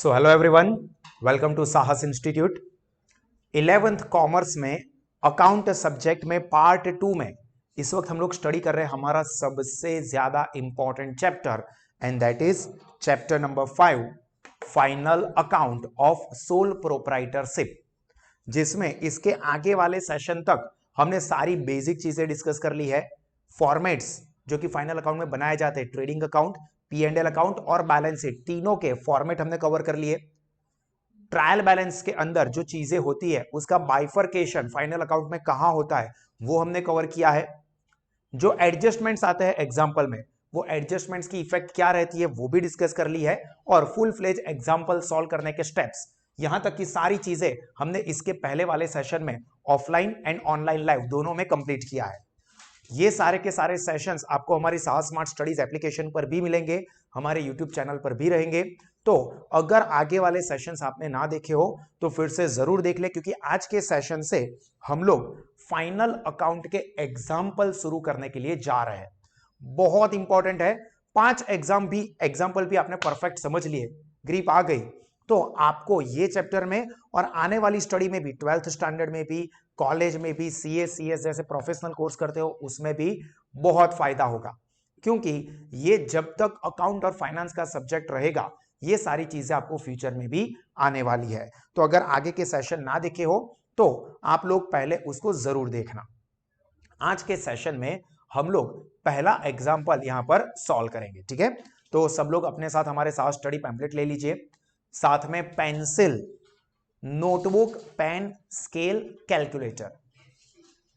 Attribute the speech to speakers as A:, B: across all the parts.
A: So hello everyone, welcome to Sahas institute. 11th commerce में account subject में part 2 में इस वक्त हम लोग स्टडी कर रहे हैं हमारा सबसे ज्यादा important chapter, and that is chapter number 5, final account of sole proprietorship, जिसमें इसके आगे वाले सेशन तक हमने सारी बेसिक चीजें डिस्कस कर ली है। फॉर्मेट्स जो कि फाइनल अकाउंट में बनाए जाते हैं, ट्रेडिंग अकाउंट, P&L अकाउंट और बैलेंस शीट, तीनों के फॉर्मेट हमने कवर कर लिए। ट्रायल बैलेंस के अंदर जो चीजें होती है उसका बाइफरकेशन फाइनल अकाउंट में कहां होता है वो हमने कवर किया है। जो एडजस्टमेंट्स आते हैं एग्जांपल में, वो एडजस्टमेंट्स की इफेक्ट क्या रहती है वो भी डिस्कस कर ली है, और फुल फ्लेज एग्जांपल सॉल्व करने के स्टेप्स, यहां तक की सारी चीजें हमने इसके पहले वाले सेशन में ऑफलाइन एंड ऑनलाइन लाइव दोनों में कंप्लीट किया है। ये सारे के सारे सेशंस आपको हमारी साहस स्मार्ट स्टडीज एप्लीकेशन पर भी मिलेंगे, हमारे यूट्यूब चैनल पर भी रहेंगे। तो अगर आगे वाले सेशंस आपने ना देखे हो तो फिर से जरूर देख ले, क्योंकि आज के सेशन से हम लोग फाइनल अकाउंट के एग्जाम्पल शुरू करने के लिए जा रहे हैं। बहुत इंपॉर्टेंट है। 5 एग्जाम्पल भी आपने परफेक्ट समझ लिए, ग्रिप आ गई, तो आपको ये चैप्टर में और आने वाली स्टडी में भी, 12th स्टैंडर्ड में भी, कॉलेज में भी, CS जैसे प्रोफेशनल कोर्स करते हो उसमें भी बहुत फायदा होगा। क्योंकि ये जब तक अकाउंट और फाइनेंस का सब्जेक्ट रहेगा, ये सारी चीजें आपको फ्यूचर में भी आने वाली है। तो अगर आगे के सेशन ना देखे हो तो आप लोग पहले उसको जरूर देखना। आज के सेशन में हम लोग पहला एग्जाम्पल यहां पर सॉल्व करेंगे, ठीक है। तो सब लोग अपने साथ हमारे साथ स्टडी पैम्पलेट ले लीजिए, साथ में pencil, notebook, pen, scale, calculator,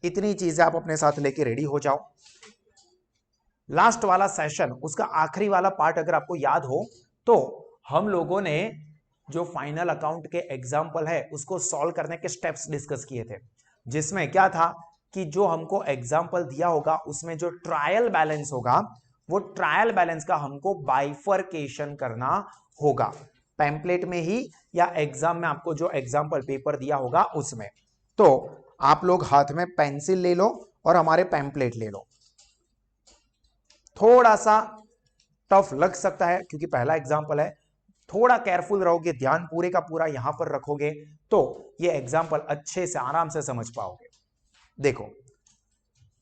A: इतनी चीजें आप अपने साथ लेके रेडी हो जाओ। लास्ट वाला सेशन, उसका आखिरी वाला पार्ट अगर आपको याद हो तो हम लोगों ने जो फाइनल अकाउंट के एग्जाम्पल है उसको सॉल्व करने के स्टेप्स डिस्कस किए थे, जिसमें क्या था कि जो हमको एग्जाम्पल दिया होगा उसमें जो ट्रायल बैलेंस होगा, वो ट्रायल बैलेंस का हमको बाइफरकेशन करना होगा, पैम्पलेट में ही या एग्जाम में आपको जो एग्जाम्पल पेपर दिया होगा उसमें। तो आप लोग हाथ में पेंसिल ले लो और हमारे पैम्पलेट ले लो। थोड़ा सा टफ लग सकता है क्योंकि पहला एग्जाम्पल है, थोड़ा केयरफुल रहोगे, ध्यान पूरे का पूरा यहां पर रखोगे तो ये एग्जाम्पल अच्छे से आराम से समझ पाओगे। देखो,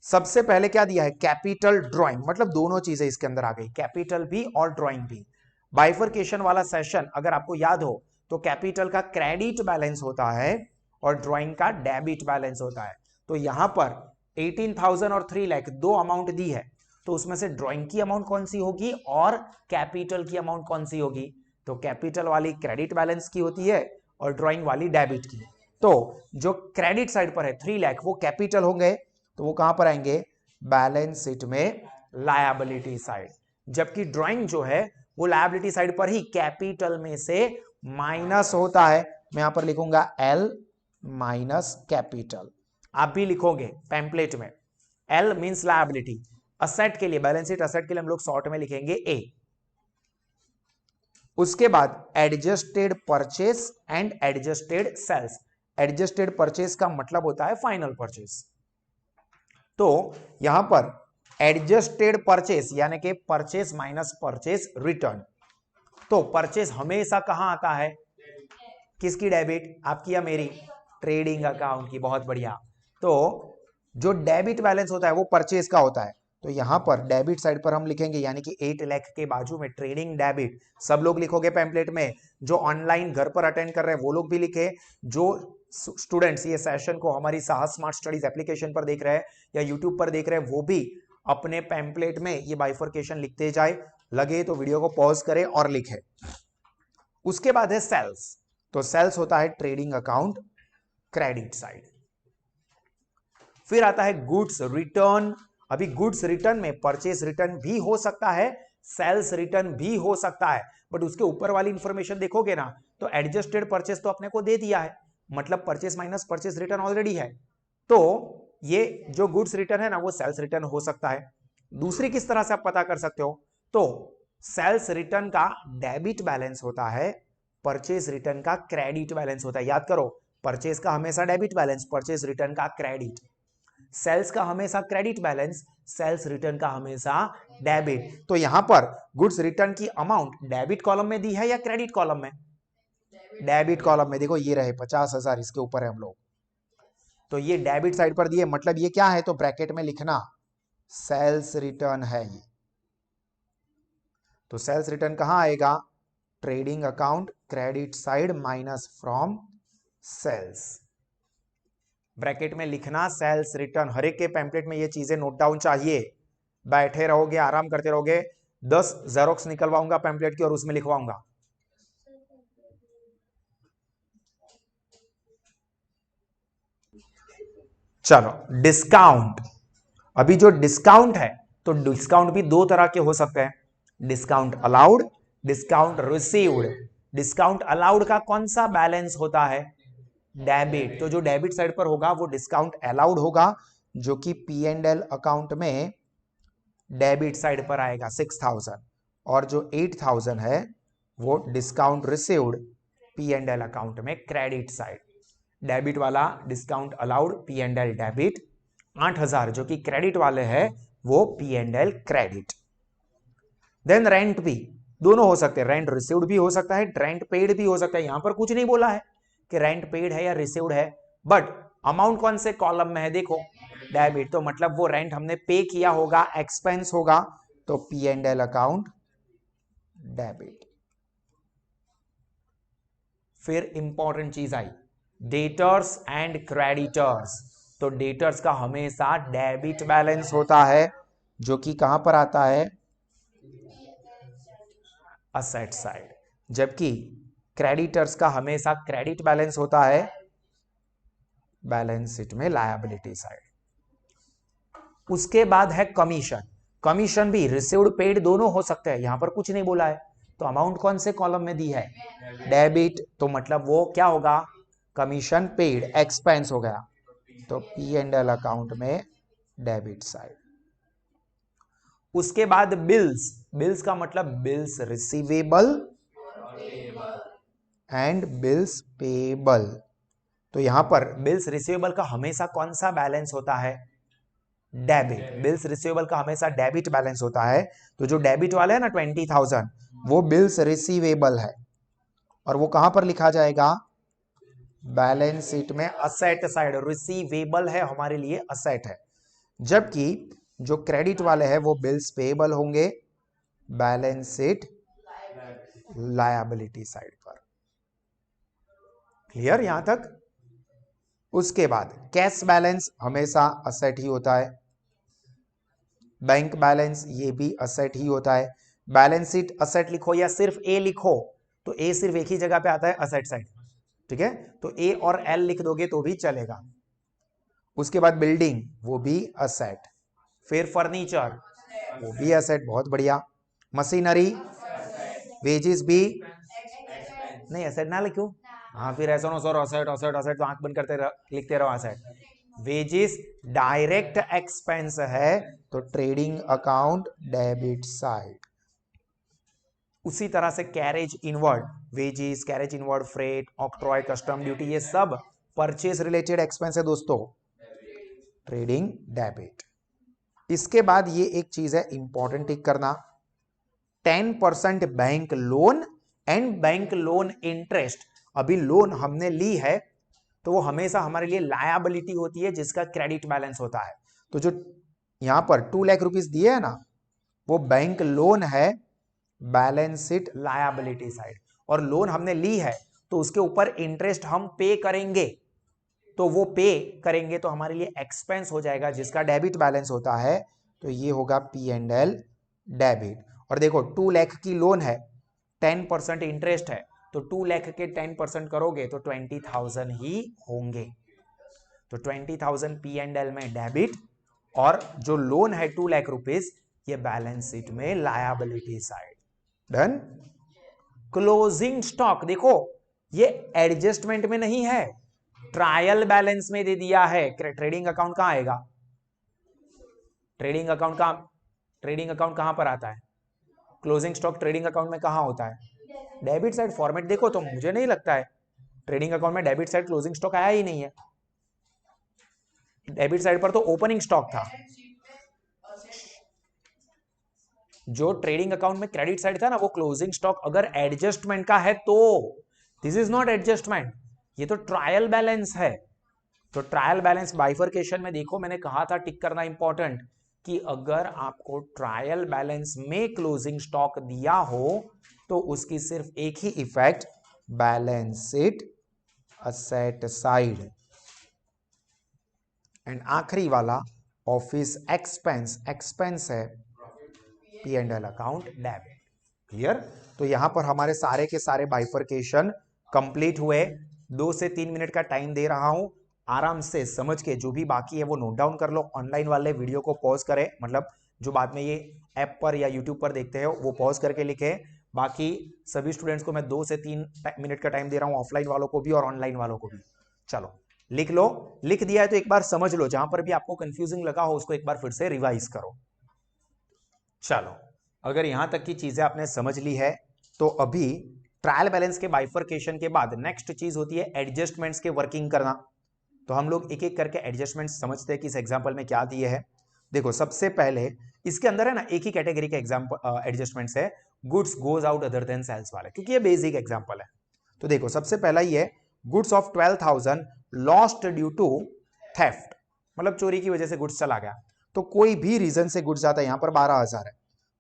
A: सबसे पहले क्या दिया है, कैपिटल ड्राइंग, मतलब दोनों चीजें इसके अंदर आ गई, कैपिटल भी और ड्राइंग भी। बाइफरकेशन वाला सेशन अगर आपको याद हो तो कैपिटल का क्रेडिट बैलेंस होता है और ड्राइंग का डेबिट बैलेंस होता है। तो यहां पर 18,000 और 3 लाख दो अमाउंट दी है, तो उसमें से ड्राइंग की अमाउंट कौन सी होगी और कैपिटल की अमाउंट कौन सी होगी? तो कैपिटल वाली क्रेडिट बैलेंस की होती है और ड्राइंग वाली डेबिट की। तो जो क्रेडिट साइड पर है 3 लाख, वो कैपिटल होंगे, तो वो कहां पर आएंगे, बैलेंस शीट में लायबिलिटी साइड, जबकि ड्राइंग जो है वो लायबिलिटी साइड पर ही कैपिटल में से माइनस होता है। मैं यहां पर लिखूंगा L माइनस कैपिटल, आप भी लिखोगे पैम्पलेट में, L मींस लायबिलिटी। असेट के लिए, बैलेंस शीट असेट के लिए हम लोग शॉर्ट में लिखेंगे A। उसके बाद adjusted purchase and adjusted sales. Adjusted purchase का मतलब होता है फाइनल परचेस। तो यहां पर एडजस्टेड परचेस यानी कि परचेस माइनस परचेस रिटर्न। तो परचेस हमेशा कहां आता है, किसकी डेबिट, आपकी या मेरी, ट्रेडिंग अकाउंट की, बहुत बढ़िया। तो जो डेबिट बैलेंस होता है वो परचेस का होता है, तो यहां पर डेबिट साइड पर हम लिखेंगे, यानी कि 8 लाख के बाजू में ट्रेडिंग डेबिट, सब लोग लिखोगे पैम्पलेट में। जो ऑनलाइन घर पर अटेंड कर रहे हैं वो लोग भी लिखे, जो स्टूडेंट्स ये सेशन को हमारी साहस स्मार्ट स्टडीज एप्लीकेशन पर देख रहे हैं या यूट्यूब पर देख रहे हैं वो भी अपने पैम्पलेट में ये बाइफरकेशन लिखते जाए, लगे तो वीडियो को पॉज करें और लिखे। उसके बाद है सेल्स। तो सेल्स होता है ट्रेडिंग अकाउंट, क्रेडिट साइड। फिर आता है गुड्स रिटर्न। अभी गुड्स रिटर्न में परचेस रिटर्न भी हो सकता है, सेल्स रिटर्न भी हो सकता है, बट उसके ऊपर वाली इंफॉर्मेशन देखोगे ना तो एडजस्टेड परचेस तो अपने को दे दिया है, मतलब purchase minus purchase return already है। तो ये जो गुड्स रिटर्न है ना वो सेल्स रिटर्न हो सकता है। दूसरी किस तरह से आप पता कर सकते हो, तो सेल्स रिटर्न का डेबिट बैलेंस होता है, परचेस रिटर्न का क्रेडिट बैलेंस होता है। याद करो, परचेस का हमेशा डेबिट बैलेंस, परचेस रिटर्न का क्रेडिट। सेल्स का हमेशा क्रेडिट बैलेंस, सेल्स रिटर्न का हमेशा डेबिट। तो यहां पर गुड्स रिटर्न की अमाउंट डेबिट कॉलम में दी है या क्रेडिट कॉलम में, डेबिट कॉलम में देखो ये रहे 50,000, इसके ऊपर है हम लोग, तो ये डेबिट साइड पर दिए, मतलब ये क्या है, तो ब्रैकेट में लिखना सेल्स रिटर्न है ये। तो सेल्स रिटर्न कहां आएगा, trading account credit side minus from sales. Bracket में लिखना सेल्स रिटर्न। हर एक के पैम्पलेट में ये चीजें नोट डाउन चाहिए। बैठे रहोगे, आराम करते रहोगे, 10 जेरोक्स निकलवाऊंगा पैम्पलेट की और उसमें लिखवाऊंगा। चलो, डिस्काउंट। अभी जो डिस्काउंट है, तो डिस्काउंट भी दो तरह के हो सकते हैं, discount allowed, discount received. Discount allowed का कौन सा बैलेंस होता है, डेबिट। तो जो डेबिट साइड पर होगा वो डिस्काउंट अलाउड होगा, जो कि पी एंड एल अकाउंट में डेबिट साइड पर आएगा 6,000, और जो 8,000 है वो discount received P and L account में क्रेडिट साइड। डेबिट वाला discount allowed P and L debit, 8,000 जो कि क्रेडिट वाले हैं वो P and L credit. Then rent भी दोनों हो सकते हैं, रेंट रिसीव्ड भी हो सकता है, रेंट पेड भी हो सकता है। यहां पर कुछ नहीं बोला है कि रेंट पेड है या रिसीव्ड है, बट अमाउंट कौन से कॉलम में है, देखो डेबिट, तो मतलब वो रेंट हमने पे किया होगा, एक्सपेंस होगा, तो P and L account debit. फिर इंपॉर्टेंट चीज आई, डेटर्स एंड क्रेडिटर्स। तो डेटर्स का हमेशा डेबिट बैलेंस होता है, जो कि कहां पर आता है, असेट साइड, जबकि क्रेडिटर्स का हमेशा क्रेडिट बैलेंस होता है बैलेंस शीट में लायबिलिटी साइड। उसके बाद है कमीशन। कमीशन भी रिसीव्ड पेड दोनों हो सकते हैं, यहां पर कुछ नहीं बोला है, तो अमाउंट कौन से कॉलम में दी है, डेबिट, तो मतलब वो क्या होगा, कमीशन पेड एक्सपेंस हो गया, तो पी एंड एल अकाउंट में डेबिट साइड। उसके बाद बिल्स। बिल्स का मतलब bills receivable and bills payable. तो यहां पर बिल्स रिसीवेबल का हमेशा कौन सा बैलेंस होता है, डेबिट। बिल्स रिसीवेबल का हमेशा डेबिट बैलेंस होता है, तो जो डेबिट वाला है ना 20,000, वो बिल्स रिसीवेबल है, और वो कहां पर लिखा जाएगा, बैलेंस शीट में असेट साइड। रिसीवेबल है हमारे लिए असेट है, जबकि जो क्रेडिट वाले हैं वो बिल्स पेबल होंगे बैलेंस शीट लायबिलिटी साइड पर। क्लियर यहां तक। उसके बाद कैश बैलेंस हमेशा असेट ही होता है, बैंक बैलेंस ये भी असेट ही होता है। बैलेंस शीट असेट लिखो या सिर्फ ए लिखो, तो ए सिर्फ एक ही जगह पे आता है, असेट साइड, ठीक है, तो ए और एल लिख दोगे तो भी चलेगा। उसके बाद बिल्डिंग, वो भी असेट। फिर फर्नीचर, वो भी असेट, बहुत बढ़िया। मशीनरी, वेजेस भी नहीं, असेट ना लिखो, हाँ फिर ऐसा ना सर असेट असेट असेट, तो आंख बंद करते लिखते रहो असेट। वेजेस डायरेक्ट एक्सपेंस है, तो ट्रेडिंग अकाउंट डेबिट साइड। उसी तरह से carriage inward, wages, carriage inward, freight, octroi, custom duty, ये सब परचेज रिलेटेड एक्सपेंस है दोस्तों, ट्रेडिंग डेबिट। इसके बाद ये एक चीज है इंपॉर्टेंट टिक करना, 10% bank loan and bank loan interest. अभी लोन हमने ली है, तो वो हमेशा हमारे लिए लायबिलिटी होती है, जिसका क्रेडिट बैलेंस होता है। तो जो यहां पर 2 लाख रुपीस दिए है ना, वो बैंक लोन है बैलेंस शीट लायबिलिटी साइड, और लोन हमने ली है तो उसके ऊपर इंटरेस्ट हम पे करेंगे, तो वो पे करेंगे तो हमारे लिए एक्सपेंस हो जाएगा, जिसका डेबिट बैलेंस होता है, तो ये होगा पी एंड एल डेबिट। और देखो 2 लाख की लोन है, 10% इंटरेस्ट है, तो 2 लाख के 10% करोगे तो 20,000 ही होंगे, तो 20,000 पी एंड एल में डेबिट, और जो लोन है 2 लाख रुपीस, ये बैलेंस शीट में liability side. Done. Closing stock, देखो ये एडजस्टमेंट में नहीं है, ट्रायल बैलेंस में दे दिया है। ट्रेडिंग अकाउंट कहां आएगा, ट्रेडिंग अकाउंट कहां पर आता है, क्लोजिंग स्टॉक ट्रेडिंग अकाउंट में कहां होता है, डेबिट साइड। फॉर्मेट देखो तो मुझे नहीं लगता है ट्रेडिंग अकाउंट में डेबिट साइड क्लोजिंग स्टॉक आया ही नहीं है, डेबिट साइड पर तो ओपनिंग स्टॉक था। जो ट्रेडिंग अकाउंट में क्रेडिट साइड था ना, वो क्लोजिंग स्टॉक अगर एडजस्टमेंट का है तो दिस इज नॉट एडजस्टमेंट, ये तो ट्रायल बैलेंस है। तो ट्रायल बैलेंस बाइफरकेशन में देखो मैंने कहा था टिक करना इंपॉर्टेंट, कि अगर आपको ट्रायल बैलेंस में क्लोजिंग स्टॉक दिया हो तो उसकी सिर्फ एक ही effect, balance sheet asset side. And आखिरी वाला ऑफिस एक्सपेंस, एक्सपेंस है P and L account debit. Clear? तो यहां पर हमारे सारे के सारे बाइफरकेशन कंप्लीट हुए। 2 से 3 मिनट का टाइम दे रहा हूं, आराम से समझ के जो भी बाकी है वो नोट डाउन कर लो। ऑनलाइन वाले वीडियो को पॉज करें, मतलब जो बाद में ये ऐप पर या यूट्यूब पर देखते हो वो पॉज करके लिखे। बाकी सभी स्टूडेंट्स को मैं 2 से 3 मिनट का टाइम दे रहा हूं, ऑफलाइन वालों को भी और ऑनलाइन वालों को भी। चलो लिख लो, लिख दिया है तो एक बार समझ लो, जहां पर भी आपको कंफ्यूजिंग लगा हो उसको एक बार फिर से रिवाइज करो। चलो अगर यहां तक की चीजें आपने समझ ली है तो अभी ट्रायल बैलेंस के बाइफरकेशन के बाद नेक्स्ट चीज होती है एडजस्टमेंट्स के वर्किंग करना। तो हम लोग एक एक करके एडजस्टमेंट्स समझते हैं कि इस एग्जांपल में क्या दिए है। देखो सबसे पहले इसके अंदर है ना एक ही कैटेगरी के एग्जांपल एडजस्टमेंट्स है, goods goes out other than sales वाले, क्योंकि ये बेसिक एग्जांपल है। तो देखो सबसे पहला ही है goods of 12,000 lost due to theft, मतलब चोरी की वजह से गुड्स चला गया। तो कोई भी रीजन से गुड्स जाता है, यहां पर 12,000 है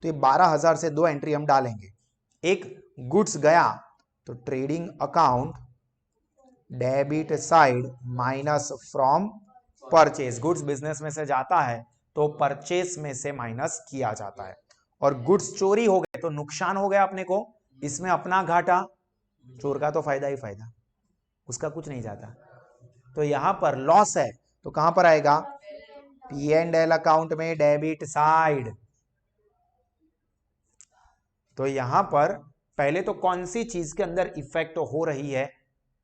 A: तो ये 12,000 से 2 एंट्री हम डालेंगे। एक गुड्स गया तो trading account debit side minus from purchase, goods business में से जाता है तो परचेस में से माइनस किया जाता है। और गुड्स चोरी हो गए तो नुकसान हो गया अपने को, इसमें अपना घाटा, चोर का तो फायदा ही फायदा, उसका कुछ नहीं जाता। तो यहां पर लॉस है तो कहां पर आएगा, पी एंड एल अकाउंट में डेबिट साइड। तो यहां पर पहले तो कौन सी चीज के अंदर इफेक्ट हो रही है,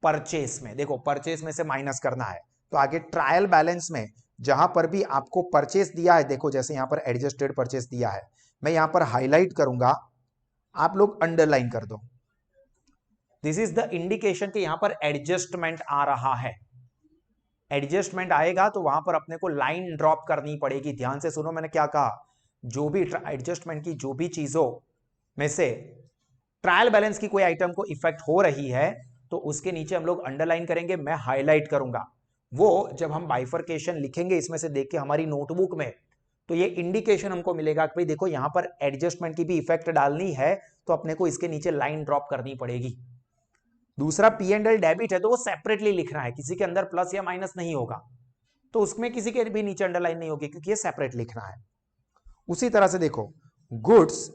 A: परचेस में। देखो परचेस में से माइनस करना है तो आगे ट्रायल बैलेंस में जहां पर भी आपको परचेस दिया है, देखो जैसे यहां पर एडजस्टेड परचेस दिया है, मैं यहां पर हाईलाइट करूंगा, आप लोग अंडरलाइन कर दो। दिस इज द इंडिकेशन कि यहां पर एडजस्टमेंट आ रहा है। एडजस्टमेंट आएगा तो वहां पर अपने को लाइन ड्रॉप करनी पड़ेगी। ध्यान से सुनो मैंने क्या कहा, जो भी एडजस्टमेंट की जो भी चीजों में से ट्रायल बैलेंस की कोई आइटम को इफेक्ट हो रही है तो उसके नीचे हम लोग अंडरलाइन करेंगे, मैं हाईलाइट करूंगा। वो जब हम बाइफरकेशन लिखेंगे इसमें से देख के हमारी नोटबुक में, तो ये इंडिकेशन हमको मिलेगा कि भाई देखो यहां पर एडजस्टमेंट की भी इफेक्ट डालनी है तो अपने को इसके नीचे लाइन ड्रॉप करनी पड़ेगी। दूसरा पी एंड एल डेबिट है तो वो सेपरेटली लिखना है, किसी के अंदर प्लस या माइनस नहीं होगा, तो उसमें किसी के भी नीचे अंडरलाइन नहीं होगी क्योंकि ये सेपरेट लिखना है। उसी तरह से देखो goods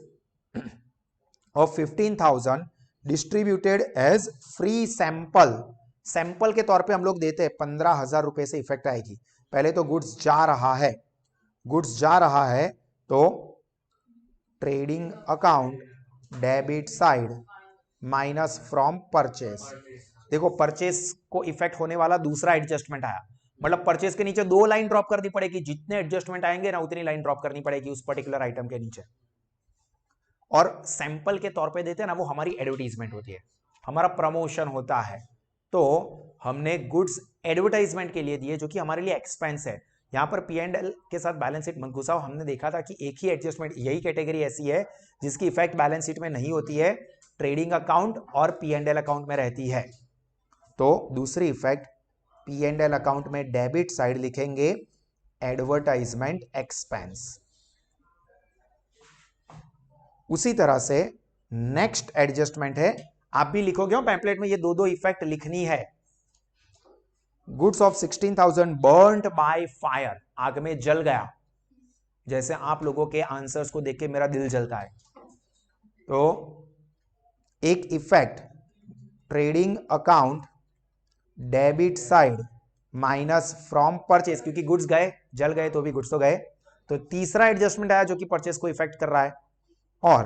A: of 15,000 distributed as free sample, sample के तौर पे हम लोग देते हैं, 15,000 रुपए से इफेक्ट आएगी। पहले तो गुड्स जा रहा है, गुड्स जा रहा है तो trading account debit side minus from purchase. देखो परचेस को इफेक्ट होने वाला दूसरा एडजस्टमेंट आया, मतलब परचेस के नीचे 2 लाइन ड्रॉप करनी पड़ेगी, जितने एडजस्टमेंट आएंगे ना उतनी लाइन ड्रॉप करनी पड़ेगी उस पर्टिकुलर आइटम के नीचे। और सैंपल के तौर पे देते हैं ना, वो हमारी एडवर्टीजमेंट होती है, हमारा प्रमोशन होता है। तो हमने गुड्स एडवर्टाइजमेंट के लिए दिए जो कि हमारे लिए एक्सपेंस है। यहां पर पी एंड एल के साथ बैलेंस शीट मत घुसाओ, हमने देखा था कि एक ही एडजस्टमेंट, यही कैटेगरी ऐसी है जिसकी इफेक्ट बैलेंस शीट में नहीं होती है, ट्रेडिंग अकाउंट और पी एंड एल अकाउंट में रहती है। तो दूसरी effect P and L account में डेबिट साइड लिखेंगे एडवर्टाइजमेंट एक्सपेंस। उसी तरह से नेक्स्ट एडजस्टमेंट है, आप भी लिखोगे हो पैम्पलेट में, ये दो दो इफेक्ट लिखनी है। Goods of 16,000 burned by fire, आग में जल गया, जैसे आप लोगों के आंसर्स को देख के मेरा दिल जलता है। तो एक effect trading account debit side minus from purchase, क्योंकि गुड्स गए, जल गए तो भी गुड्स तो गए। तो तीसरा एडजस्टमेंट आया जो कि परचेस को इफेक्ट कर रहा है। और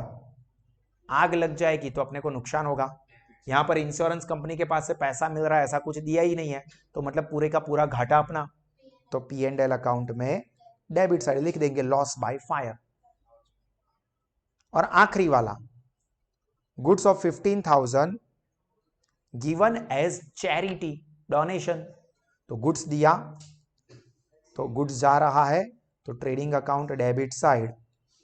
A: आग लग जाएगी तो अपने को नुकसान होगा। यहां पर इंश्योरेंस कंपनी के पास से पैसा मिल रहा है, ऐसा कुछ दिया ही नहीं है, तो मतलब पूरे का पूरा घाटा अपना। तो पी एंड एल अकाउंट में डेबिट साइड लिख देंगे लॉस बाय फायर। और आखिरी वाला goods of 15,000 given as charity, donation. तो गुड्स दिया तो गुड्स जा रहा है तो trading account debit side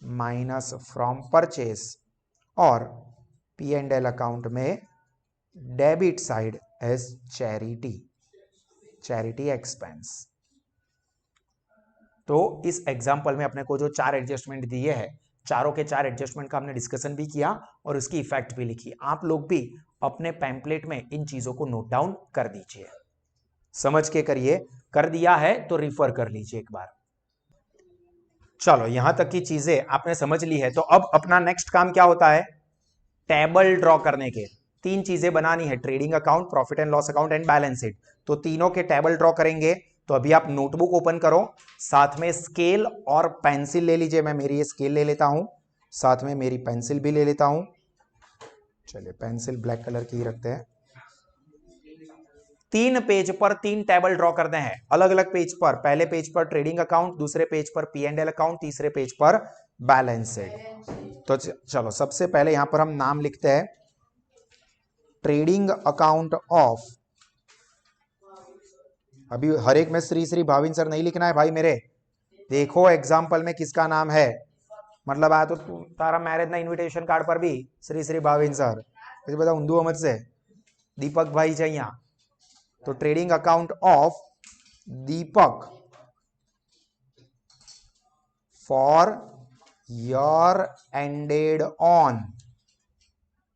A: minus from purchase, और पी एंड एल अकाउंट में debit side as charity expense. तो इस एग्जांपल में अपने को जो 4 एडजस्टमेंट दिए हैं, चारों के 4 एडजस्टमेंट का हमने डिस्कशन भी किया और उसकी इफेक्ट भी लिखी। आप लोग भी अपने पैम्पलेट में इन चीजों को नोट डाउन कर दीजिए, समझ के करिए। कर दिया है तो रिफर कर लीजिए एक बार। चलो यहां तक की चीजें आपने समझ ली है, तो अब अपना नेक्स्ट काम क्या होता है? टेबल ड्रॉ करने के 3 चीजें बनानी है, trading account, profit and loss account and balance sheet. तो तीनों के टेबल ड्रॉ करेंगे। तो अभी आप नोटबुक ओपन करो, साथ में स्केल और पेंसिल ले लीजिए। मैं मेरी स्केल ले लेता हूं, साथ में मेरी पेंसिल भी ले लेता हूं। चलिए पेंसिल ब्लैक कलर की ही रखते हैं। 3 पेज पर 3 टेबल ड्रॉ करते हैं, अलग अलग पेज पर। पहले पेज पर ट्रेडिंग अकाउंट, दूसरे पेज पर P&L अकाउंट, तीसरे पेज पर बैलेंस शीट। तो चलो सबसे पहले यहां पर हम नाम लिखते हैं ट्रेडिंग अकाउंट ऑफ। अभी हर एक में श्री श्री भाविन सर नहीं लिखना है भाई मेरे। देखो एग्जाम्पल में किसका नाम है, मतलब आया तो तारा मैरिज ना इनविटेशन कार्ड पर भी श्री श्री भाविन सर, बता उंदू अहमद से दीपक भाई चाहिए। तो trading account of Deepak for year ended on,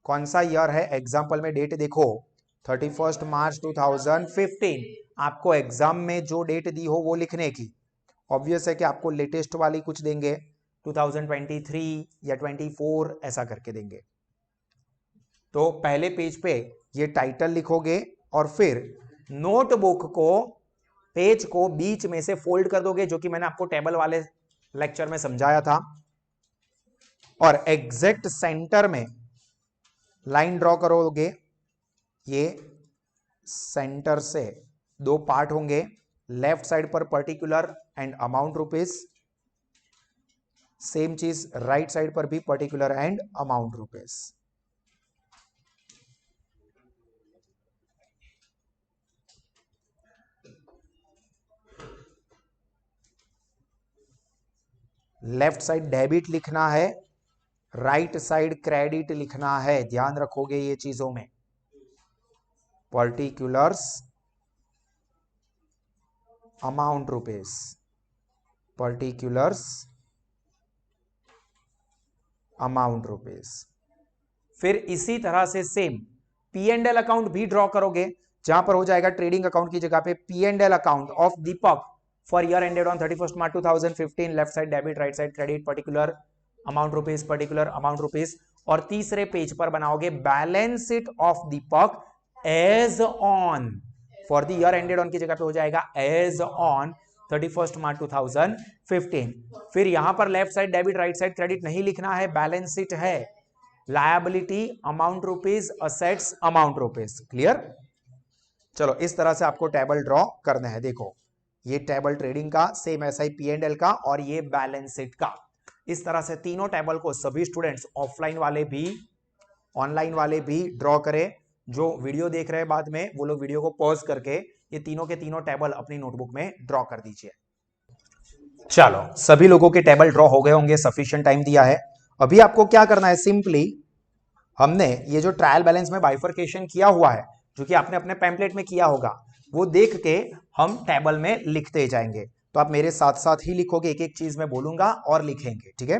A: कौन सा ईयर है? एग्जाम्पल में डेट देखो 31 मार्च 2015। आपको एग्जाम में जो डेट दी हो वो लिखने की। ऑब्वियस है कि आपको लेटेस्ट वाली कुछ देंगे, 2023 या 24 ऐसा करके देंगे। तो पहले पेज पे ये टाइटल लिखोगे और फिर नोटबुक को, पेज को बीच में से फोल्ड कर दोगे, जो कि मैंने आपको टेबल वाले लेक्चर में समझाया था। और एग्जैक्ट सेंटर में लाइन ड्रॉ करोगे। ये सेंटर से 2 पार्ट होंगे, लेफ्ट साइड पर particular and amount rupees, same चीज राइट साइड पर भी particular and amount rupees. Left side debit लिखना है, राइट साइड क्रेडिट लिखना है। ध्यान रखोगे ये चीजों में। Particulars amount rupees, particulars amount rupees. फिर इसी तरह से सेम P&L अकाउंट भी ड्रॉ करोगे, जहां पर हो जाएगा ट्रेडिंग अकाउंट की जगह पे P&L account of Deepak for year ended on 31 March 2015। Left side debit, right side credit, particular amount rupees, particular amount rupees. और तीसरे पेज पर बनाओगे balance sheet of Deepak as on for the year ended on की जगह पे हो जाएगा as on 31 March 2015। फिर यहां पर left side debit, right side credit नहीं लिखना है, बैलेंस शीट है, liability amount rupees, assets amount rupees. Clear? चलो इस तरह से आपको टेबल ड्रॉ करना है। देखो ये टेबल ट्रेडिंग का, सेम ऐसा ही P&L का, और ये बैलेंस शीट का। इस तरह से तीनों टेबल को सभी स्टूडेंट्स, ऑफलाइन वाले भी ऑनलाइन वाले भी ड्रॉ करें। जो वीडियो देख रहे हैं बाद में, वो लोग वीडियो को पॉज करके ये तीनों के तीनों टेबल अपनी नोटबुक में ड्रॉ कर दीजिए। चलो सभी लोगों के टेबल ड्रॉ हो गए होंगे, सफिशिएंट टाइम दिया है। अभी आपको क्या करना है, सिंपली हमने ये जो ट्रायल बैलेंस में बाइफरकेशन किया हुआ है, जो कि आपने अपने पैम्पलेट में किया होगा, वो देख के हम टेबल में लिखते जाएंगे। तो आप मेरे साथ साथ ही लिखोगे, एक एक चीज में बोलूंगा और लिखेंगे, ठीक है?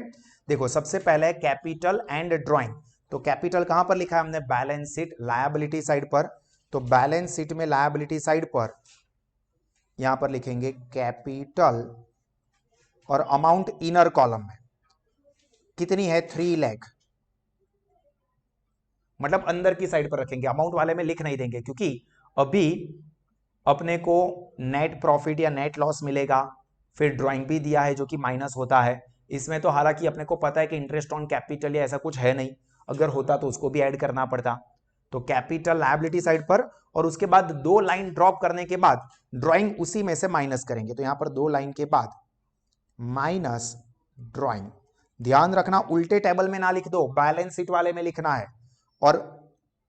A: देखो सबसे पहले कैपिटल एंड ड्रॉइंग। तो कैपिटल कहां पर लिखा है हमने? बैलेंस शीट लायबिलिटी साइड पर। तो बैलेंस शीट में लायबिलिटी साइड पर यहां पर लिखेंगे कैपिटल, और अमाउंट इनर कॉलम में कितनी है? 3 लाख, मतलब अंदर की साइड पर रखेंगे। अमाउंट वाले में लिख नहीं देंगे, क्योंकि अभी अपने को नेट प्रॉफिट या नेट लॉस मिलेगा। फिर ड्राइंग भी दिया है जो कि माइनस होता है इसमें। तो हालांकि अपने को पता है कि इंटरेस्ट ऑन कैपिटल या ऐसा कुछ है नहीं, अगर होता तो उसको भी ऐड करना पड़ता। तो कैपिटल लायबिलिटी साइड पर, और उसके बाद 2 लाइन ड्रॉप करने के बाद ड्राइंग उसी में से माइनस करेंगे। तो यहां पर 2 लाइन के बाद माइनस ड्राइंग। ध्यान रखना उल्टे टेबल में ना लिख दो, बैलेंस शीट वाले में लिखना है। और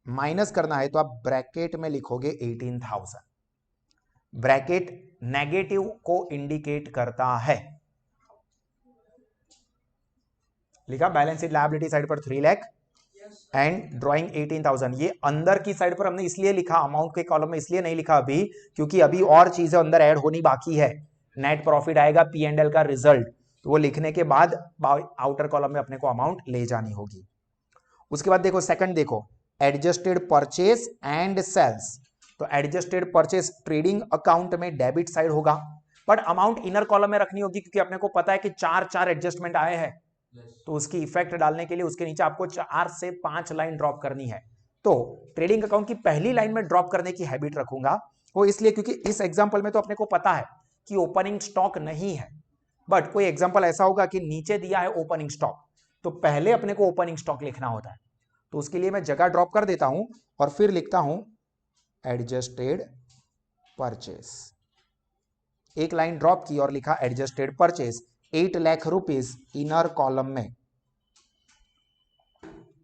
A: माइनस करना है तो आप ब्रैकेट में लिखोगे 18,000। ब्रैकेट नेगेटिव को इंडिकेट करता है। लिखा बैलेंस शीट लायबिलिटी साइड पर 3 लाख, एंड ड्राइंग 18,000। ये अंदर की साइड पर हमने इसलिए लिखा, अमाउंट के कॉलम में इसलिए नहीं लिखा अभी, क्योंकि अभी और चीजें अंदर ऐड होनी बाकी है। नेट प्रॉफिट आएगा, पी एंड एल का रिजल्ट, तो वो लिखने के बाद आउटर कॉलम में अपने को अमाउंट ले जानी होगी। उसके बाद देखो सेकंड, देखो एडजस्टेड परचेस एंड सेल्स। तो एडजस्टेड परचेस ट्रेडिंग अकाउंट में डेबिट साइड होगा, बट अमाउंट इनर कॉलम में रखनी होगी, क्योंकि अपने को पता है कि चार चार एडजस्टमेंट आए हैं। तो उसकी इफेक्ट डालने के लिए उसके नीचे आपको 4 से 5 लाइन ड्रॉप करनी है। तो ट्रेडिंग अकाउंट की पहली लाइन में ड्रॉप करने की हैबिट रखूंगा, वो इसलिए क्योंकि इस एग्जांपल में तो अपने को पता है कि ओपनिंग स्टॉक नहीं है, बट कोई एग्जांपल ऐसा होगा कि नीचे दिया है ओपनिंग स्टॉक, तो पहले अपने को ओपनिंग स्टॉक लिखना होता है। तो उसके लिए मैं जगह ड्रॉप कर देता हूं और फिर लिखता हूं एडजस्टेड परचेस। एक लाइन ड्रॉप की और लिखा adjusted purchase 8 lakh rupees inner column में,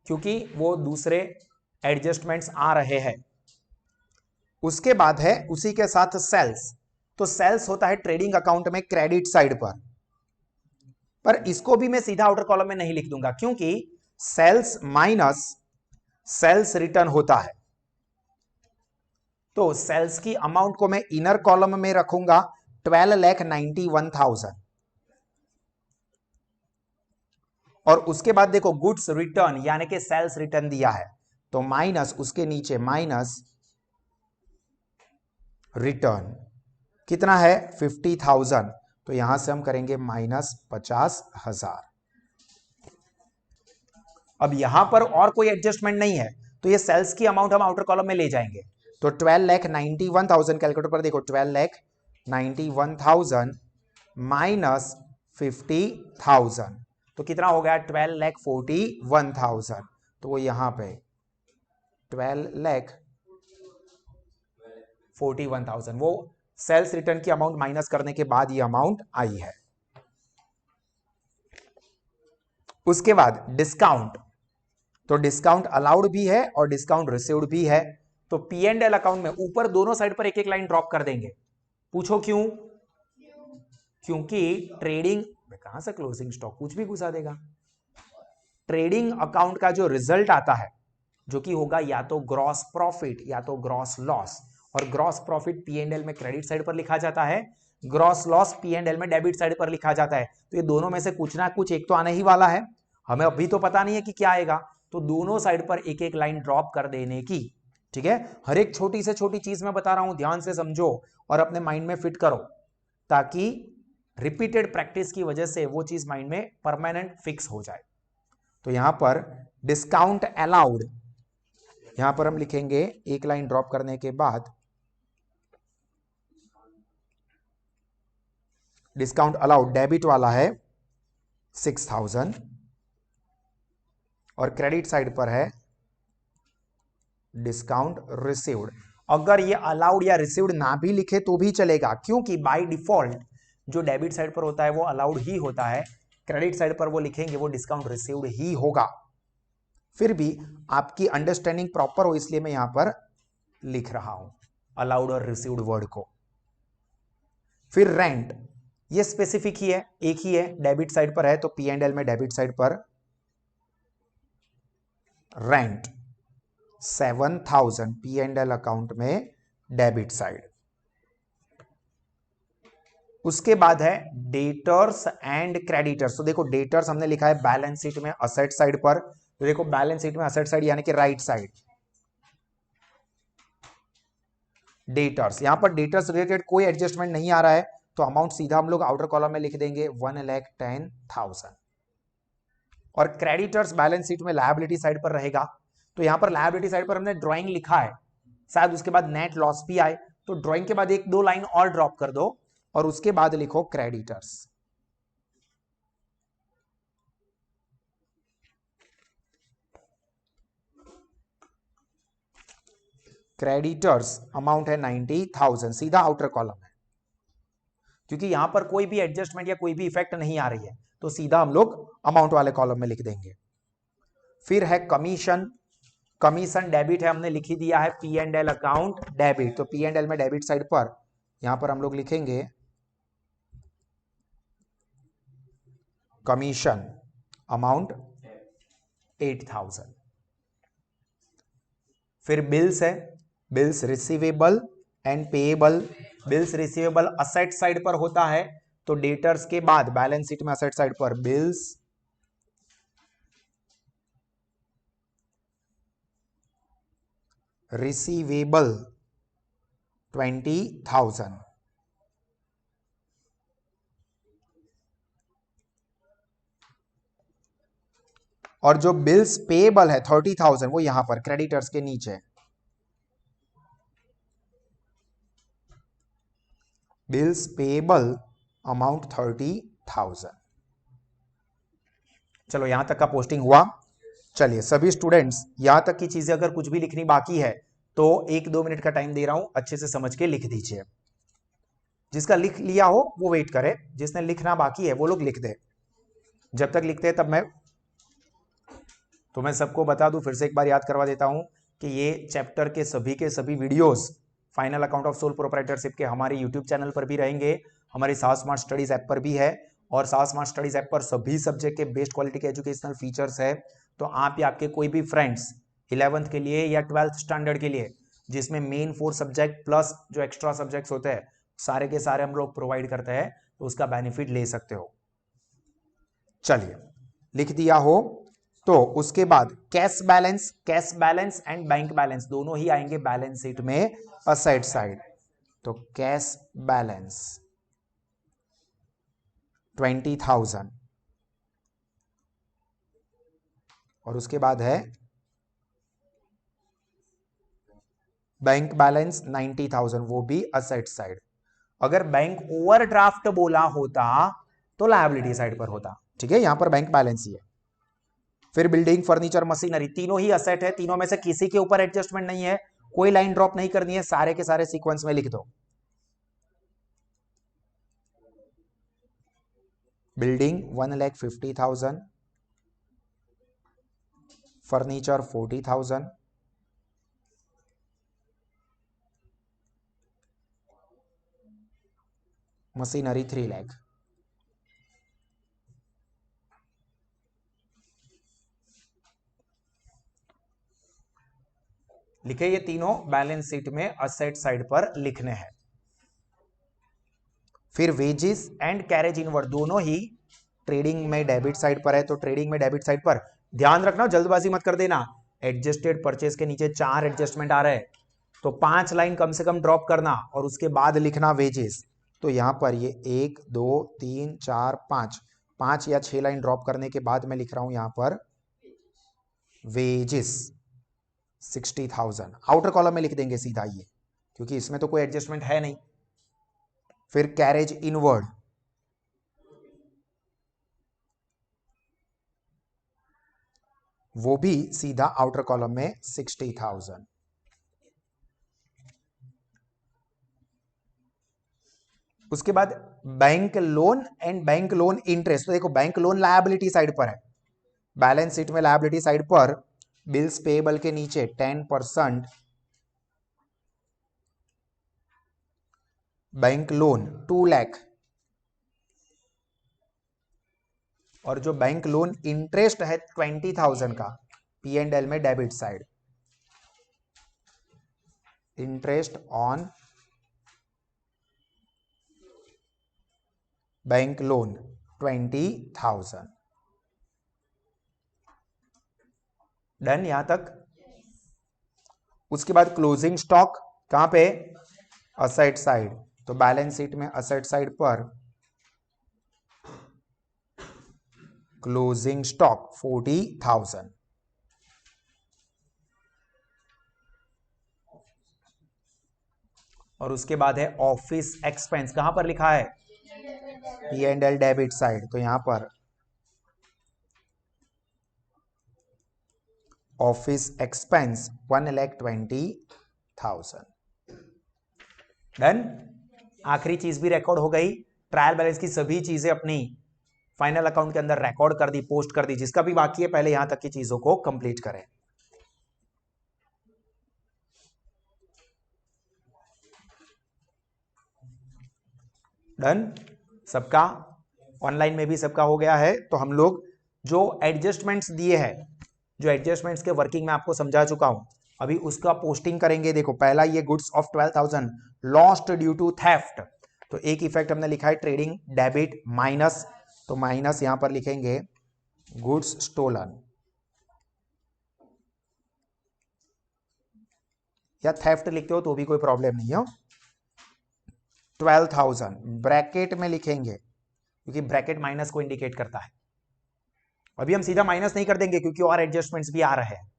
A: क्योंकि वो दूसरे एडजस्टमेंट्स आ रहे हैं। उसके बाद है उसी के साथ सेल्स। तो सेल्स होता है ट्रेडिंग अकाउंट में क्रेडिट साइड पर इसको भी मैं सीधा आउटर कॉलम में नहीं लिख दूंगा, क्योंकि सेल्स माइनस सेल्स रिटर्न होता है। तो सेल्स की अमाउंट को मैं इनर कॉलम में रखूंगा 12,91,000। और उसके बाद देखो गुड्स रिटर्न यानी कि सेल्स रिटर्न दिया है, तो माइनस उसके नीचे माइनस रिटर्न कितना है 50,000, तो यहां से हम करेंगे माइनस 50,000। अब यहां पर और कोई एडजस्टमेंट नहीं है, तो ये सेल्स की अमाउंट हम आउटर कॉलम में ले जाएंगे। तो 12,91,000 कैलकुलेटर पर देखो 12,91,000 माइनस 50,000, तो कितना हो गया 12,41,000। तो वो यहां पे 12,41,000 वो सेल्स रिटर्न की अमाउंट माइनस करने के बाद ये अमाउंट आई है। उसके बाद डिस्काउंट, तो डिस्काउंट अलाउड भी है और डिस्काउंट रिसीव्ड भी है। तो पी एंड एल अकाउंट में ऊपर दोनों साइड पर एक एक लाइन ड्रॉप कर देंगे। पूछो क्यों? क्योंकि ट्रेडिंग में कहां से क्लोजिंग स्टॉक कुछ भी घुसा देगा। ट्रेडिंग अकाउंट का जो रिजल्ट आता है, जो कि होगा या तो ग्रॉस प्रॉफिट या तो ग्रॉस लॉस, और gross profit P and L में क्रेडिट साइड पर लिखा जाता है, gross loss P and L में डेबिट साइड पर लिखा जाता है। तो ये दोनों में से कुछ ना कुछ एक तो आने ही वाला है, हमें अभी तो पता नहीं है कि क्या आएगा। तो दोनों साइड पर एक एक लाइन ड्रॉप कर देने की, ठीक है। हर एक छोटी से छोटी चीज मैं बता रहा हूं, ध्यान से समझो और अपने माइंड में फिट करो, ताकि रिपीटेड प्रैक्टिस की वजह से वो चीज माइंड में परमानेंट फिक्स हो जाए। तो यहां पर डिस्काउंट अलाउड, यहां पर हम लिखेंगे एक लाइन ड्रॉप करने के बाद डिस्काउंट अलाउड डेबिट वाला है 6,000 और क्रेडिट साइड पर है डिस्काउंट रिसीव्ड। अगर ये अलाउड या रिसीव्ड ना भी लिखे तो भी चलेगा, क्योंकि बाय डिफॉल्ट जो डेबिट साइड पर होता है वो अलाउड ही होता है, क्रेडिट साइड पर वो लिखेंगे वो डिस्काउंट रिसीव्ड ही होगा। फिर भी आपकी अंडरस्टैंडिंग प्रॉपर हो इसलिए मैं यहां पर लिख रहा हूं अलाउड और रिसीव्ड वर्ड को। फिर रेंट, ये स्पेसिफिक ही है, एक ही है, डेबिट साइड पर है, तो पी एंड एल में डेबिट साइड पर rent 7,000 P and L account में डेबिट साइड। उसके बाद है डेटर्स एंड क्रेडिटर्स। तो देखो डेटर्स हमने लिखा है बैलेंस शीट में असेट साइड पर, तो देखो बैलेंस शीट में असेट साइड यानी कि राइट साइड डेटर्स। यहां पर डेटर्स रिलेटेड कोई एडजस्टमेंट नहीं आ रहा है, तो अमाउंट सीधा हम लोग आउटर कॉलम में लिख देंगे 1,10,000। और क्रेडिटर्स बैलेंस शीट में लायबिलिटी साइड पर रहेगा, तो यहां पर लायबिलिटी साइड पर हमने ड्राइंग लिखा है, शायद उसके बाद नेट लॉस भी आए, तो ड्राइंग के बाद एक दो लाइन और ड्रॉप कर दो और उसके बाद लिखो क्रेडिटर्स। क्रेडिटर्स अमाउंट है 90,000, सीधा आउटर कॉलम है, क्योंकि यहां पर कोई भी एडजस्टमेंट या कोई भी इफेक्ट नहीं आ रही है, तो सीधा हम लोग अमाउंट वाले कॉलम में लिख देंगे। फिर है कमीशन, कमीशन डेबिट है, हमने लिखी दिया है P and L account debit, तो पी एंड एल में डेबिट साइड पर यहां पर हम लोग लिखेंगे कमीशन अमाउंट 8,000। फिर बिल्स है, bills receivable and payable. Bills receivable asset side पर होता है, तो डेटर्स के बाद बैलेंस शीट में असेट साइड पर बिल्स रिसीवेबल 20,000 और जो बिल्स पेएबल है 30,000 वो यहां पर क्रेडिटर्स के नीचे। Bills payable amount 30,000। चलो यहां तक का पोस्टिंग हुआ। चलिए सभी स्टूडेंट्स यहां तक की चीजें अगर कुछ भी लिखनी बाकी है तो 1-2 मिनट का टाइम दे रहा हूं, अच्छे से समझ के लिख दीजिए। जिसका लिख लिया हो वो वेट करे, जिसने लिखना बाकी है वो लोग लिख दे। जब तक लिखते हैं तब मैं सबको बता दूं, फिर से एक बार याद करवा देता हूं कि ये चैप्टर के सभी videos final account of sole proprietorship के हमारे यूट्यूब चैनल पर भी रहेंगे, हमारे सास स्मार्ट स्टडीज ऐप पर भी है, और सास स्मार्ट स्टडीज ऐप पर सभी सब्जेक्ट के बेस्ट क्वालिटी के एजुकेशनल फीचर्स है। तो आप या आपके कोई भी फ्रेंड्स 11th के लिए या 12th स्टैंडर्ड के लिए, जिसमें मेन 4 सब्जेक्ट प्लस जो एक्स्ट्रा सब्जेक्ट्स होते हैं सारे के सारे हम लोग प्रोवाइड करते हैं, तो उसका बेनिफिट ले सकते हो। चलिए लिख दिया हो तो उसके बाद cash balance and bank balance दोनों ही आएंगे बैलेंस शीट में असेट साइड। तो कैश बैलेंस 20,000 और उसके बाद है बैंक बैलेंस 90,000, वो भी असेट साइड। अगर बैंक ओवरड्राफ्ट बोला होता तो लायबिलिटी साइड पर होता, ठीक है, यहां पर बैंक बैलेंस ही है। फिर बिल्डिंग, फर्नीचर, मशीनरी तीनों ही असेट है, तीनों में से किसी के ऊपर एडजस्टमेंट नहीं है, कोई लाइन ड्रॉप नहीं करनी है, सारे के सारे सीक्वेंस में लिख दो। Building 1,50,000, furniture 40,000, machinery 3 lakh. लिखे, ये तीनों बैलेंस शीट में असेट साइड पर लिखने हैं। फिर वेजेस एंड कैरेज इनवर्ड दोनों ही ट्रेडिंग में डेबिट साइड पर है, तो ट्रेडिंग में डेबिट साइड पर ध्यान रखना, जल्दबाजी मत कर देना। एडजस्टेड परचेज के नीचे 4 एडजस्टमेंट आ रहे हैं, तो 5 लाइन कम से कम ड्रॉप करना और उसके बाद लिखना वेजेस। तो यहां पर ये 1 2 3 4 5 या 6 लाइन ड्रॉप करने के बाद मैं लिख रहा हूं यहां पर वेजेस 60,000। आउटर कॉलम में लिख देंगे सीधा ये, क्योंकि इसमें तो कोई एडजस्टमेंट है नहीं। फिर कैरेज इनवर्ड वो भी सीधा आउटर कॉलम में 60,000। उसके बाद bank loan and bank loan interest, तो देखो बैंक लोन लायबिलिटी साइड पर है, बैलेंस शीट में लायबिलिटी साइड पर बिल्स पेएबल के नीचे 10% बैंक लोन 2 लाख, और जो बैंक लोन इंटरेस्ट है 20,000 का P&L में debit side, interest on bank loan 20,000। Done यहां तक। उसके बाद क्लोजिंग स्टॉक कहां पे, असेट साइड, तो बैलेंस शीट में असेट साइड पर क्लोजिंग स्टॉक 40,000। और उसके बाद है ऑफिस एक्सपेंस, कहां पर लिखा है, P&L डेबिट साइड, तो यहां पर ऑफिस एक्सपेंस 1,20,000। डन। आखिरी चीज भी रिकॉर्ड हो गई, ट्रायल बैलेंस की सभी चीजें अपनी फाइनल अकाउंट के अंदर रिकॉर्ड कर दी, पोस्ट कर दी। जिसका भी बाकी है पहले यहां तक की चीजों को कंप्लीट करें। डन, सबका ऑनलाइन में भी सबका हो गया है। तो हम लोग जो एडजस्टमेंट्स दिए हैं, जो एडजस्टमेंट्स के वर्किंग में आपको समझा चुका हूं, अभी उसका पोस्टिंग करेंगे। देखो पहला ये goods of 12,000 lost due to theft, तो एक इफेक्ट हमने लिखा है ट्रेडिंग डेबिट माइनस, तो माइनस यहां पर लिखेंगे गुड्स स्टोलन या थेफ्ट लिखते हो तो भी कोई प्रॉब्लम नहीं है। 12,000 ब्रैकेट में लिखेंगे क्योंकि ब्रैकेट माइनस को इंडिकेट करता है। अभी हम सीधा माइनस नहीं कर देंगे क्योंकि और एडजस्टमेंट्स भी आ रहे हैं।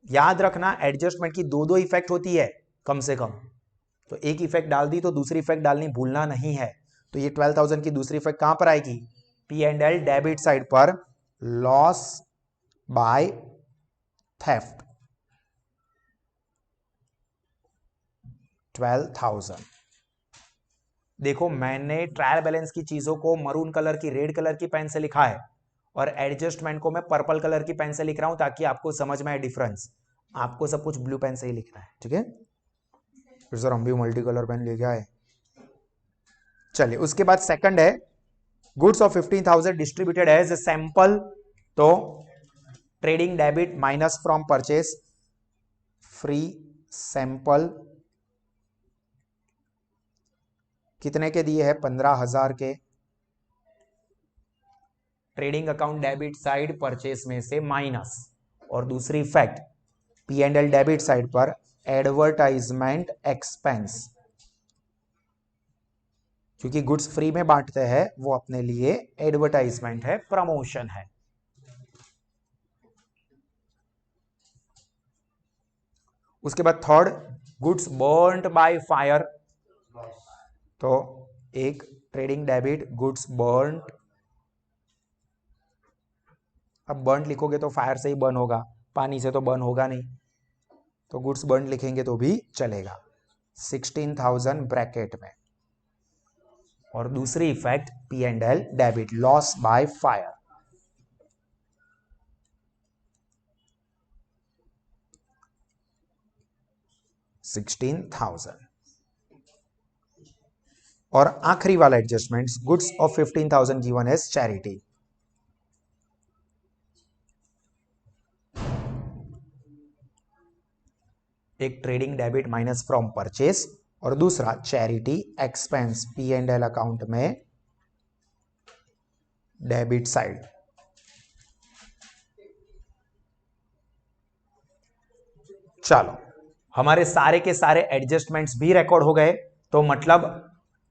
A: याद रखना एडजस्टमेंट की दो इफेक्ट होती है कम से कम, तो एक इफेक्ट डाल दी तो दूसरी इफेक्ट डालनी भूलना नहीं है। तो ये 12,000 की दूसरी इफेक्ट कहां पर आएगी? P&L डेबिट साइड पर लॉस बाय थेफ्ट 12,000। देखो मैंने ट्रायल बैलेंस की चीजों को मरून कलर की रेड कलर की पेन से लिखा है और एडजस्टमेंट को मैं पर्पल कलर की पेन से लिख रहा हूं ताकि आपको समझ में आए डिफरेंस। आपको सब कुछ ब्लू पेन से ही लिखना है, ठीक है? फिर सर हम भी मल्टी कलर पेन लेके आए। चलिए उसके बाद सेकंड है goods of 15,000 distributed as a sample, तो trading debit minus from purchase free sample कितने के दिए हैं? 15,000 के। Trading account debit side purchase में से माइनस, और दूसरी इफेक्ट P&L डेबिट साइड पर एडवर्टाइजमेंट एक्सपेंस, क्योंकि गुड्स फ्री में बांटते हैं वो अपने लिए एडवर्टाइजमेंट है, प्रमोशन है। उसके बाद third goods burned by fire, तो एक ट्रेडिंग डेबिट गुड्स बर्न्ड, अब बर्न लिखोगे तो फायर से ही बर्न होगा, पानी से तो बर्न होगा नहीं, तो गुड्स बर्न लिखेंगे तो भी चलेगा 16,000 ब्रैकेट में। और दूसरी effect P&L debit loss by fire, $16,000। और आखिरी वाला adjustments goods of 15,000 given as charity, एक trading debit minus from purchase और दूसरा चैरिटी एक्सपेंस P&L अकाउंट में डेबिट साइड। चलो हमारे सारे के सारे एडजस्टमेंट्स भी रिकॉर्ड हो गए, तो मतलब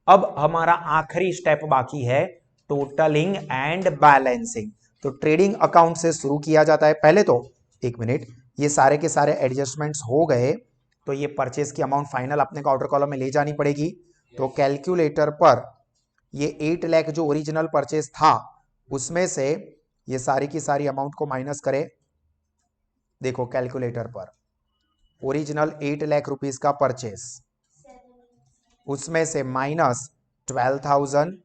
A: अब हमारा आखिरी स्टेप बाकी है टोटलिंग एंड बैलेंसिंग। तो ट्रेडिंग अकाउंट से शुरू किया जाता है। पहले तो एक मिनट, ये सारे के सारे एडजस्टमेंट्स हो गए तो ये परचेस की अमाउंट फाइनल अपने को आउटर कॉलम में ले जानी पड़ेगी। तो कैलकुलेटर पर ये 8 लाख जो ओरिजिनल परचेस था उसमें से ये सारी की सारी अमाउंट को माइनस करें। देखो कैलकुलेटर पर ओरिजिनल 8 लाख रुपीस का परचेस, उसमें से माइनस 12,000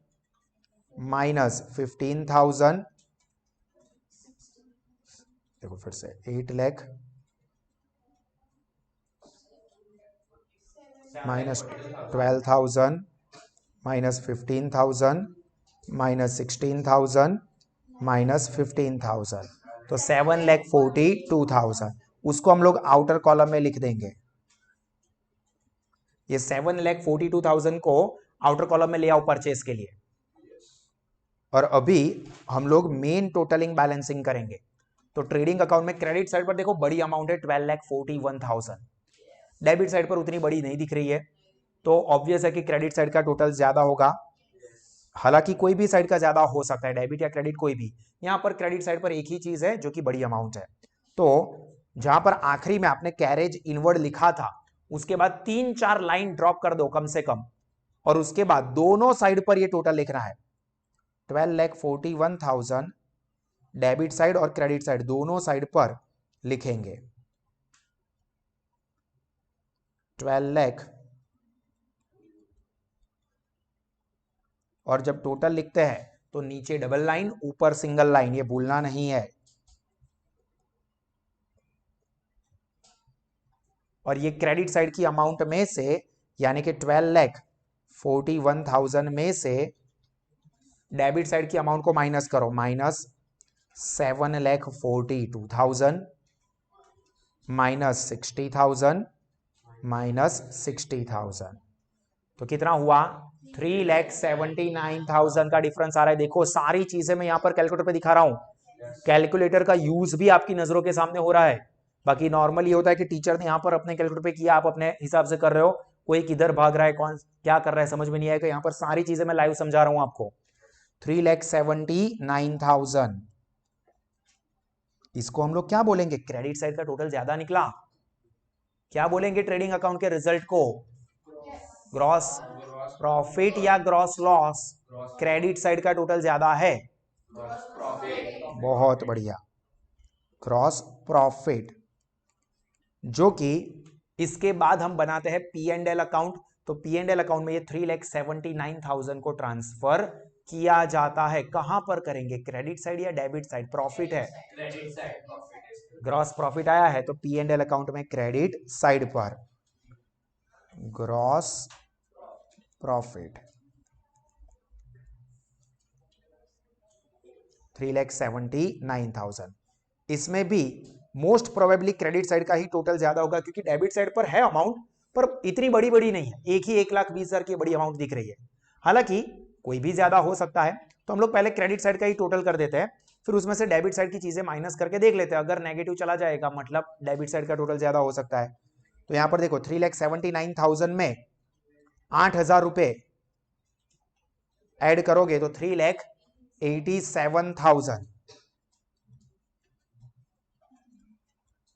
A: माइनस 15,000, देखो फिर से 8 lakh minus 12,000 minus 15,000 minus 16,000 minus 15,000, तो 7,42,000। उसको हम लोग आउटर कॉलम में लिख देंगे। ये 7,42,000 को आउटर कॉलम में ले आओ परचेस के लिए। और अभी हम लोग मेन टोटलिंग बैलेंसिंग करेंगे। तो ट्रेडिंग अकाउंट में क्रेडिट साइड पर देखो बड़ी अमाउंट है 12,41,000, डेबिट साइड पर उतनी बड़ी नहीं दिख रही है, तो ऑब्वियस है कि क्रेडिट साइड का टोटल ज्यादा होगा। हालांकि कोई भी साइड का ज्यादा हो सकता है, डेबिट या क्रेडिट कोई भी। यहां पर क्रेडिट साइड पर एक ही चीज है जो कि बड़ी अमाउंट है। तो जहां पर आखिरी में आपने कैरेज इनवर्ड लिखा था उसके बाद 3-4 लाइन ड्रॉप कर दो कम से कम, और उसके बाद दोनों साइड पर ये टोटल लिखना है 12,41,000 डेबिट साइड और क्रेडिट साइड दोनों साइड पर लिखेंगे 12 लाख, और जब टोटल लिखते हैं तो नीचे डबल लाइन ऊपर सिंगल लाइन, ये भूलना नहीं है। और ये क्रेडिट साइड की अमाउंट में से यानी कि 12,41,000 में से डेबिट साइड की अमाउंट को माइनस करो, माइनस 7,42,000 -60,000 -60,000, तो कितना हुआ 3,79,000 का डिफरेंस आ रहा है। देखो सारी चीजें मैं यहां पर कैलकुलेटर पे दिखा रहा हूं, कैलकुलेटर का यूज भी आपकी नजरों के सामने हो रहा है। बाकी नॉर्मल ये होता है कि टीचर ने यहां पर अपने कैलकुलेटर पे किया, आप अपने हिसाब से कर रहे हो, कोई किधर भाग रहा है, कौन क्या कर रहा है समझ में नहीं आएगा। यहां पर सारी चीजें मैं लाइव समझा रहा हूं आपको। 3,79,000, इसको हम लोग क्या बोलेंगे, क्रेडिट साइड का टोटल ज्यादा निकला, क्या बोलेंगे ट्रेडिंग अकाउंट के रिजल्ट को, ग्रॉस प्रॉफिट या ग्रॉस लॉस, क्रेडिट साइड का टोटल ज्यादा है, बहुत बढ़िया, ग्रॉस प्रॉफिट। जो कि इसके बाद हम बनाते हैं पी एंड एल अकाउंट, तो पी एंड एल अकाउंट में ये 3,79,000 को ट्रांसफर किया जाता है। कहां पर करेंगे, क्रेडिट साइड या डेबिट साइड, प्रॉफिट है, क्रेडिट साइड, ग्रॉस प्रॉफिट आया है तो पी एंड एल अकाउंट में क्रेडिट साइड पर ग्रॉस प्रॉफिट 3,79,000। इसमें भी मोस्ट प्रोबेबली क्रेडिट साइड का ही टोटल ज्यादा होगा, क्योंकि डेबिट साइड पर है अमाउंट पर इतनी बड़ी बड़ी नहीं है, एक ही 1,20,000 की बड़ी अमाउंट दिख रही है। हालांकि कोई भी ज्यादा हो सकता है, तो हम लोग पहले क्रेडिट साइड का ही टोटल कर देते हैं, फिर उसमें से डेबिट साइड की चीजें माइनस करके देख लेते हैं। अगर नेगेटिव चला जाएगा मतलब डेबिट साइड का टोटल ज्यादा हो सकता है। तो यहां पर देखो 3,79,000 में 8,000 रुपए ऐड करोगे तो 3,87,000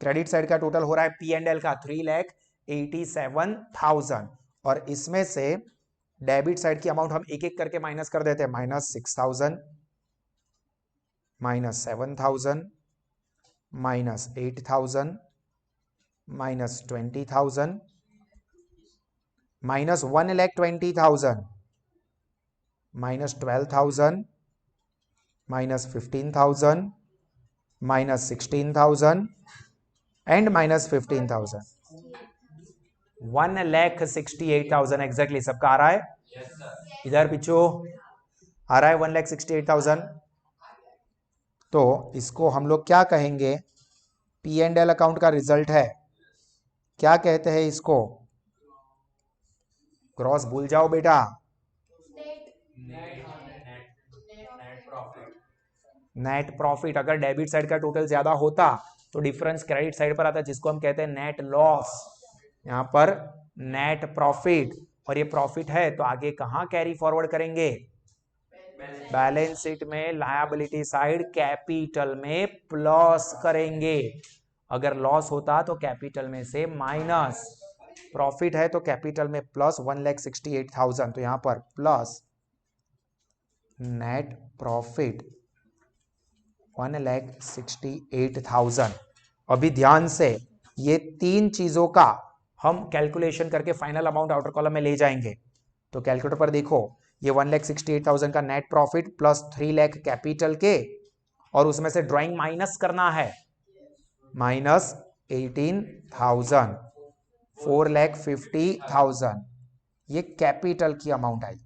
A: क्रेडिट साइड का टोटल हो रहा है, पी एंड एल का 3,87,000, और इसमें से डेबिट साइड की अमाउंट हम एक एक करके माइनस कर देते हैं, -6,000 -7,000 -8,000 -20,000 -1,20,000 -12,000 -15,000 -16,000 एंड -15,000, 1,68,000 एग्जैक्टली। सबका आ रहा है, इधर पिछू आ रहा है 1,68,000। तो इसको हम लोग क्या कहेंगे, पी एंड एल अकाउंट का रिजल्ट है, क्या कहते हैं इसको, क्रॉस भूल जाओ बेटा, नेट प्रॉफिट। अगर डेबिट साइड का टोटल ज्यादा होता तो डिफरेंस क्रेडिट साइड पर आता, जिसको हम कहते हैं नेट लॉस, यहां पर नेट प्रॉफिट। और ये प्रॉफिट है तो आगे कहां कैरी फॉरवर्ड करेंगे, बैलेंस शीट में, लायबिलिटी साइड कैपिटल में प्लस करेंगे। अगर लॉस होता तो कैपिटल में से माइनस, प्रॉफिट है तो कैपिटल में प्लस 1,68,000, तो यहां पर प्लस नेट प्रॉफिट 1,68,000। अभी ध्यान से ये तीन चीजों का हम कैलकुलेशन करके फाइनल अमाउंट आउटर कॉलम में ले जाएंगे। तो कैलकुलेटर पर देखो, ये 1,68,000 का net profit plus 3 lakh capital के, और उसमें से ड्राइंग माइनस करना है, -18,000, 4,50,000, ये कैपिटल की अमाउंट आई।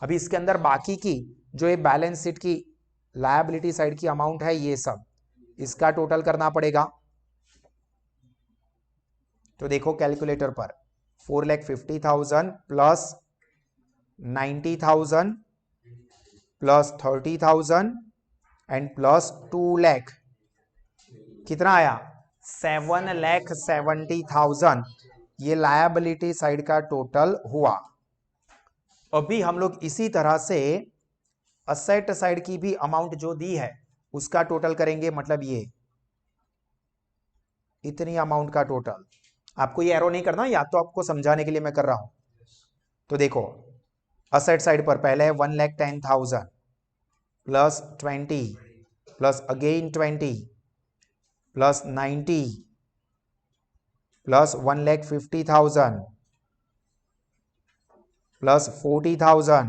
A: अभी इसके अंदर बाकी की जो ये बैलेंस शीट की लायबिलिटी साइड की अमाउंट है, ये सब इसका टोटल करना पड़ेगा। तो देखो कैलकुलेटर पर 4,50,000 plus 90,000 plus 30,000 and plus 2 lakh, कितना आया 7,70,000, ये लायबिलिटी साइड का टोटल हुआ। अभी हम लोग इसी तरह से असेट साइड की भी अमाउंट जो दी है उसका टोटल करेंगे, मतलब ये इतनी अमाउंट का टोटल। आपको ये एरो नहीं करना, या तो आपको समझाने के लिए मैं कर रहा हूं। तो देखो असेट साइड पर पहले 1,10,000 plus 20 plus again 20 plus 90 plus 1,50,000 plus 40,000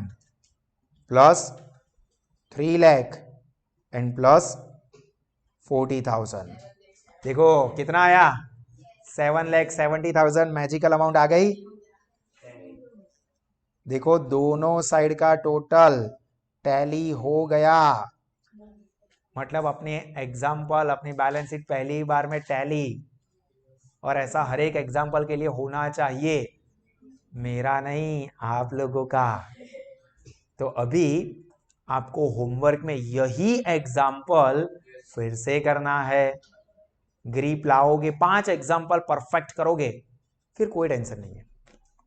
A: plus 3 lakh and plus 40,000। देखो कितना आया 7,70,000, मैजिकल अमाउंट आ गई। देखो दोनों साइड का टोटल टैली हो गया, मतलब अपने एग्जाम्पल, अपनी बैलेंस शीट पहली बार में टैली और ऐसा हर एक एग्जाम्पल के लिए होना चाहिए, मेरा नहीं आप लोगों का। तो अभी आपको होमवर्क में यही एग्जाम्पल फिर से करना है। ग्रीप लाओगे, 5 एग्जाम्पल परफेक्ट करोगे, फिर कोई टेंशन नहीं है।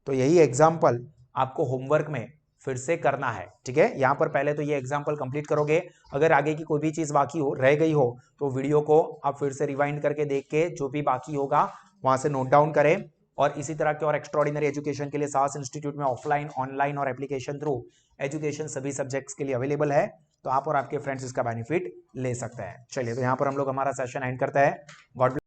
A: तो यही एग्जाम्पल आपको होमवर्क में फिर से करना है, ठीक है। यहां पर पहले तो ये एग्जाम्पल कंप्लीट करोगे। अगर आगे की कोई भी चीज बाकी हो, रह गई हो, तो वीडियो को आप फिर से रिवाइंड करके देख के जो भी बाकी होगा वहां से नोट डाउन करें। और इसी तरह के और एक्स्ट्राऑर्डिनरी एजुकेशन के लिए साहस इंस्टीट्यूट में ऑफलाइन, ऑनलाइन और एप्लीकेशन थ्रू एजुकेशन सभी सब्जेक्ट्स के लिए अवेलेबल है। तो आप और आपके फ्रेंड्स इसका बेनिफिट ले सकते हैं। चलिए, तो यहां पर हम लोग हमारा सेशन एंड करते हैं। गॉड